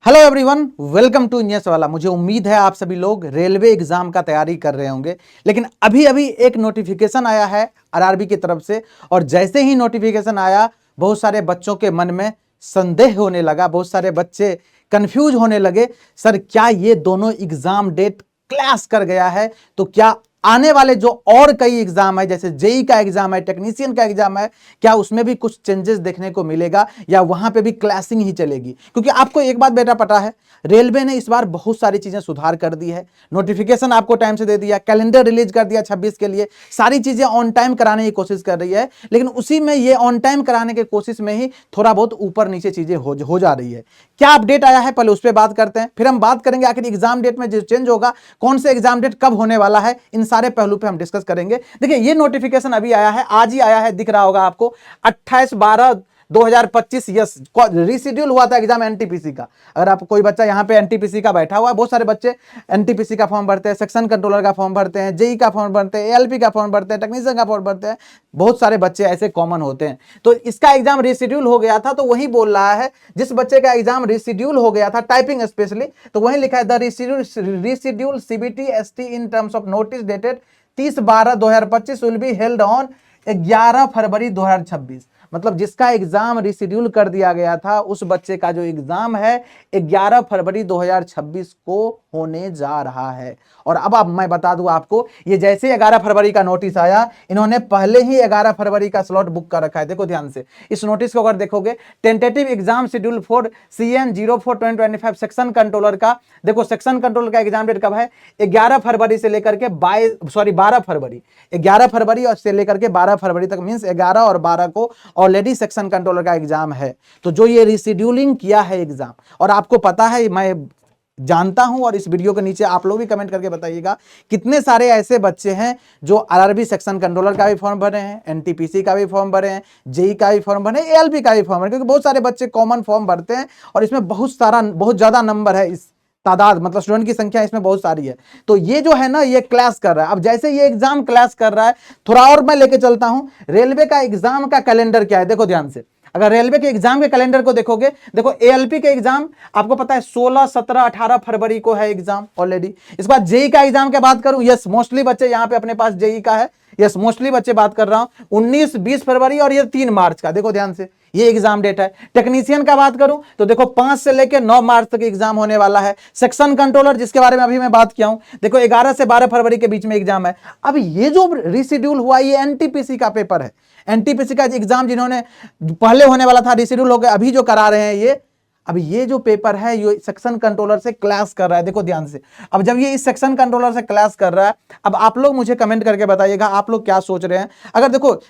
Hello everyone, welcome to engineers वाला। मुझे उम्मीद है आप सभी लोग रेलवे एग्जाम का तैयारी कर रहे होंगे। लेकिन अभी अभी एक नोटिफिकेशन आया है आरआरबी की तरफ से, और जैसे ही नोटिफिकेशन आया बहुत सारे बच्चों के मन में संदेह होने लगा, बहुत सारे बच्चे कंफ्यूज होने लगे। सर, क्या ये दोनों एग्जाम डेट क्लैश कर गया है? तो क्या आने वाले जो और कई एग्जाम है, जैसे जेई का एग्जाम है, टेक्नीशियन का एग्जाम है, क्या उसमें भी कुछ चेंजेस देखने को मिलेगा या वहां पे भी क्लैशिंग ही चलेगी? क्योंकि आपको एक बात बेटा पता है, रेलवे ने इस बार बहुत सारी चीजें सुधार कर दी है। नोटिफिकेशन आपको टाइम से दे दिया, कैलेंडर रिलीज कर दिया 26 के लिए, सारी चीजें ऑन टाइम कराने की कोशिश कर रही है। लेकिन उसी में ये ऑन टाइम कराने की कोशिश में ही थोड़ा बहुत ऊपर नीचे चीजें हो जा रही है। क्या अपडेट आया है पहले उस पर बात करते हैं, फिर हम बात करेंगे आखिर एग्जाम डेट में जो चेंज होगा, कौन से एग्जाम डेट कब होने वाला है, इन सारे पहलू पे हम डिस्कस करेंगे। देखिए, ये नोटिफिकेशन अभी आया है, आज ही आया है, दिख रहा होगा आपको, 28/12/2025। यस, रिशेड्यूल हुआ था एग्जाम एनटीपीसी का। अगर आप कोई बच्चा यहाँ पे एनटीपीसी का बैठा हुआ है, बहुत सारे बच्चे एनटीपीसी का फॉर्म भरते हैं, सेक्शन कंट्रोलर का फॉर्म भरते हैं, जेई का फॉर्म भरते हैं, एएलपी का फॉर्म भरते हैं, टेक्नीशियन का फॉर्म भरते हैं, बहुत सारे बच्चे ऐसे कॉमन होते हैं। तो इसका एग्जाम रिशेड्यूल हो गया था, तो वही बोल रहा है जिस बच्चे का एग्जाम रिशेड्यूल हो गया था, टाइपिंग स्पेशली, तो वही लिखा है the reschedule CBT ST in terms of notice dated 30/12/2025 will be held on 11 फरवरी 2026। मतलब जिसका एग्जाम रिशेड्यूल कर दिया गया था, उस बच्चे का जो एग्जाम है 11 फरवरी 2026 को होने जा रहा है। और अब मैं बता दूं आपको, ये जैसे 11 फरवरी का नोटिस आया, इन्होंने पहले ही 11 फरवरी का स्लॉट बुक कर रखा है। देखो ध्यान से, इस नोटिस को अगर देखोगे, tentative exam schedule for CN 04/2025 section controller का, देखो सेक्शन कंट्रोलर का एग्जाम डेट कब है? 11 फरवरी से लेकर के 12 फरवरी, 11 फरवरी और से लेकर के 12 फरवरी तक, मींस 11 और 12 को ऑलरेडी सेक्शन कंट्रोलर का एग्जाम है। तो जो ये रिशेड्यूलिंग किया है एग्जाम, और आपको पता है, मैं जानता हूं, और इस वीडियो के नीचे आप लोग भी कमेंट करके बताइएगा कितने सारे ऐसे बच्चे हैं जो आरआरबी सेक्शन कंट्रोलर का भी फॉर्म भरे हैं, एनटीपीसी का भी फॉर्म भरे हैं, जेई का भी फॉर्म भरे हैं, एएलपी का भी फॉर्म भरे, क्योंकि बहुत सारे बच्चे कॉमन फॉर्म भरते हैं और इसमें बहुत ज्यादा नंबर है, इस तादाद मतलब स्टूडेंट की संख्या इसमें बहुत सारी है। तो ये जो है ना, ये क्लास कर रहा है। अब जैसे ये एग्जाम क्लास कर रहा है, थोड़ा और मैं लेके चलता हूं, रेलवे का एग्जाम का कैलेंडर क्या है, देखो ध्यान से। अगर रेलवे के एग्जाम के कैलेंडर को देखोगे, देखो एएलपी के एग्जाम आपको पता है 16, 17, 18 फरवरी को है एग्जाम ऑलरेडी। इसके बाद जेई का एग्जाम की बात करूं, यस मोस्टली बच्चे यहां पे अपने पास जेई का है, यस मोस्टली बच्चे बात कर रहा हूं 19, 20 फरवरी और ये 3 मार्च का, देखो ध्यान से, ये एग्जाम डेट है। टेक्नीशियन का बात करूं तो देखो 5 से लेकर 9 मार्च तक एग्जाम होने वाला है। सेक्शन कंट्रोलर, जिसके बारे में अभी मैं बात किया हूं, देखो 11 से 12 फरवरी के बीच में एग्जाम है। अब ये जो रिशेड्यूल हुआ, ये एनटीपीसी का पेपर है, एनटीपीसी का एग्जाम जिन्होंने पहले होने वाला था, रिशेड्यूल हो गया, अभी जो करा रहे हैं ये, अब ये जो पेपर है ये सेक्शन कंट्रोलर से क्लास कर रहा है, देखो ध्यान से। अब जब ये इस सेक्शन कंट्रोलर से क्लास कर रहा है, अब आप लोग मुझे कमेंट करके बताइएगा आप लोग क्या सोच रहे हैं। अगर देखो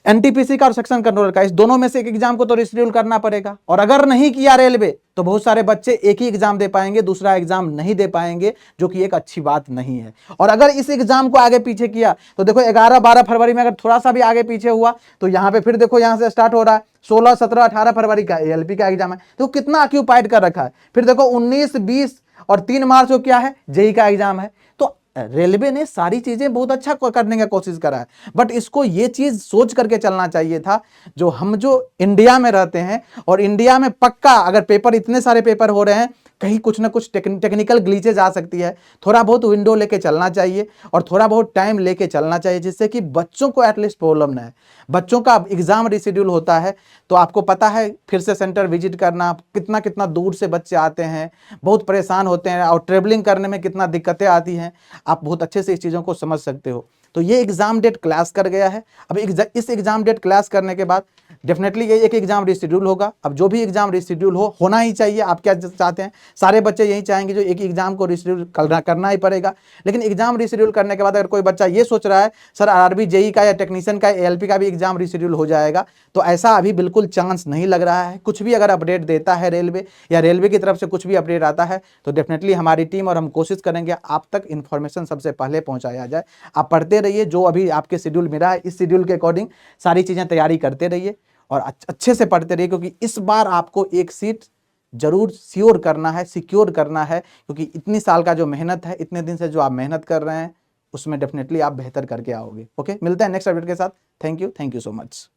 एनटीपीसी का और सेक्शन कंट्रोलर का, इस दोनों में से एक एग्जाम को तो रिशेड्यूल करना पड़ेगा, और अगर नहीं किया रेलवे तो बहुत सारे बच्चे एक ही एग्जाम दे पाएंगे, दूसरा एग्जाम नहीं दे पाएंगे, जो कि एक अच्छी बात नहीं है। और अगर इस एग्जाम को आगे पीछे किया तो देखो 11-12 फरवरी में अगर थोड़ा सा भी आगे पीछे हुआ तो यहां पे फिर देखो यहां से स्टार्ट हो रहा है 16, 17, 18 फरवरी का एएलपी का एग्जाम है, तो कितना ऑक्यूपाइड कर रखा है। फिर देखो 19, 20 और 3 मार्च को क्या है? जेई का एग्जाम है। तो रेलवे ने सारी चीजें बहुत अच्छा करने की कोशिश करा है, बट इसको ये चीज सोच करके चलना चाहिए था, जो इंडिया में रहते हैं, और इंडिया में पक्का अगर पेपर, इतने सारे पेपर हो रहे हैं, कहीं कुछ ना कुछ टेक्निकल ग्लिचेज आ सकती है। थोड़ा बहुत विंडो लेके चलना चाहिए और थोड़ा बहुत टाइम लेके चलना चाहिए, जिससे कि बच्चों को एटलीस्ट प्रॉब्लम ना है। बच्चों का एग्जाम रिशेड्यूल होता है तो आपको पता है, फिर से सेंटर विजिट करना, कितना कितना दूर से बच्चे आते हैं, बहुत परेशान होते हैं, और ट्रेवलिंग करने में कितना दिक्कतें आती हैं, आप बहुत अच्छे से इस चीज़ों को समझ सकते हो। तो ये एग्जाम डेट क्लास कर गया है। अब इस एग्जाम डेट क्लास करने के बाद डेफिनेटली ये एक एग्जाम रिशेड्यूल होगा। अब जो भी एग्जाम रिशेड्यूल होना ही चाहिए। आप क्या चाहते हैं? सारे बच्चे यही चाहेंगे जो एक एग्जाम को रिशेड्यूल करना ही पड़ेगा। लेकिन एग्जाम रिशेड्यूल करने के बाद अगर कोई बच्चा ये सोच रहा है सर आरआरबी जेई का या टेक्नीशियन का एएलपी का भी एग्जाम रिशेड्यूल हो जाएगा, तो ऐसा अभी बिल्कुल चांस नहीं लग रहा है। कुछ भी अगर अपडेट देता है रेलवे या रेलवे की तरफ से कुछ भी अपडेट आता है तो डेफिनेटली हमारी टीम और हम कोशिश करेंगे आप तक इन्फॉर्मेशन सबसे पहले पहुंचाया जाए। आप पढ़ते रहिए, जो अभी आपके शेड्यूल मिला है इस शेड्यूल के अकॉर्डिंग सारी चीज़ें तैयारी करते रहिए और अच्छे से पढ़ते रहिए, क्योंकि इस बार आपको एक सीट जरूर सिक्योर करना है, क्योंकि इतनी साल का जो मेहनत है, इतने दिन से जो आप मेहनत कर रहे हैं, उसमें डेफिनेटली आप बेहतर करके आओगे। ओके, मिलते हैं नेक्स्ट अपडेट के साथ। Thank you so much.